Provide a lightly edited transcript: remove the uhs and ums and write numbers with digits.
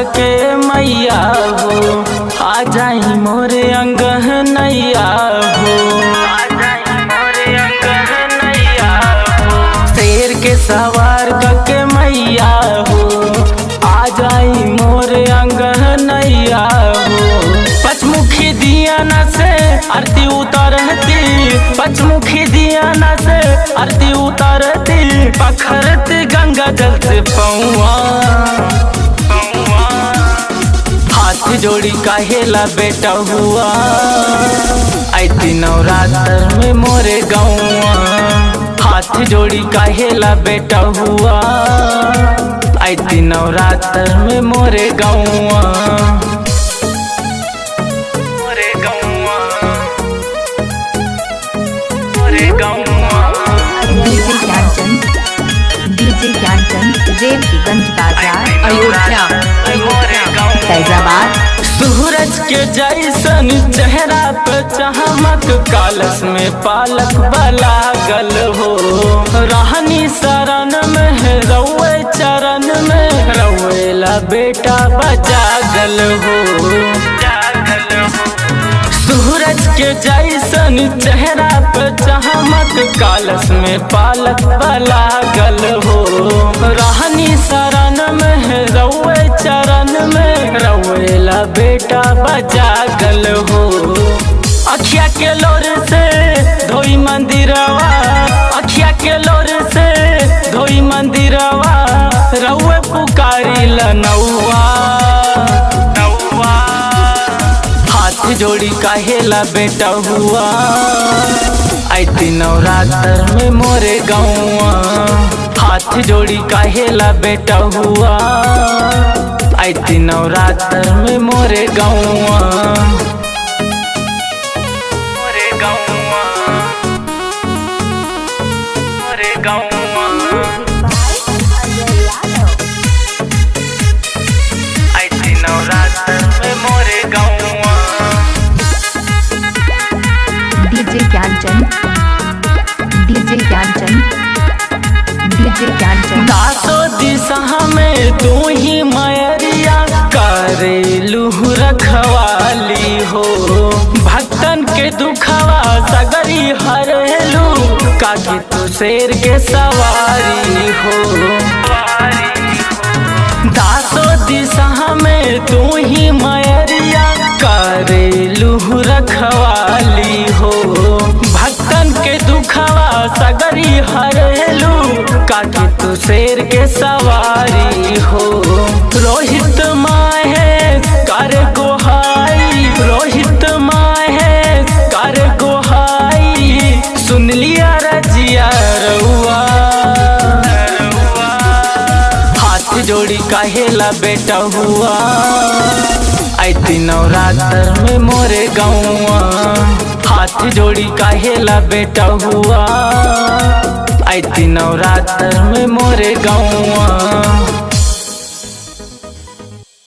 के मैया हो, आ जाई मोरे अंगह नैया हो, आ जाई मोरे अंगह नैया हो। शेर के सवार के मैया हो, आ जाई मोरे अंगह नैया हो। पचमुखी दिया न से आरती उतारती, पचमुखी दिया न से आरती उतारती, पखरती गंगा जल से पौआ। हाथ जोड़ी काहेला बेटा हुआ, आईती नवरात्र में मोरे गौआ। हाथ जोड़ी काहेला बेटा हुआ, आईती नवरात्र में मोरे गौआ। डीजे ज्ञानचंद रेवतीगंज बाजार अयोध्या फैजाबाद। सूरज के जैसन चेहरा पे चमक, कालस में पालक लागल हो। रहनी शरण में रउए चरण में, रउएला बेटा बजागल हो। सूरज के जैसन चेहरा पे चमक, कालस में पालक लागल हो। रहनी शरण में रउए चरण में, रउएला बेटा बजागल हो। अखिया के लोर से धोई मंदिरवा, अखिया के लोर से धोई मंदिरवा, रउए पुकारी लनौआ। हाथ जोड़ी काहेला बेटा हुआ, आईती नवरात्र में मोरे गौआ। हाथ जोड़ी काहेला बेटा हुआ, आईती नवरात्र में मोरे गौआ। मोरे गौआ, मोरे गौआ, आईती नवरात्र में मोरे गौआ। DJ Gyanchand, DJ Gyanchand, DJ Gyanchand. दासो दिशा में तू ही मैरिया, करेलू रखवाली हो। भक्तन के दुखवा सगरी हरेलू, काकी तू शेर के सवारी हो। दासो दिशा में तू ही मैरिया, करेलू रखवाली हो। भक्तन के दुखवा सगरी हरेलू, काकी तू शेर के सवारी हो। रोहित माहे कर गोहाई, रोहित माहे कर गोहाई, सुन लिया रजिया रउआ। हाथ जोड़ी काहेला बेटा हुआ, आईती नवरात्र में मोरे गौआ। हाथ जोड़ी काहेला बेटा हुआ, आईती नवरात्र में मोरे गौआ।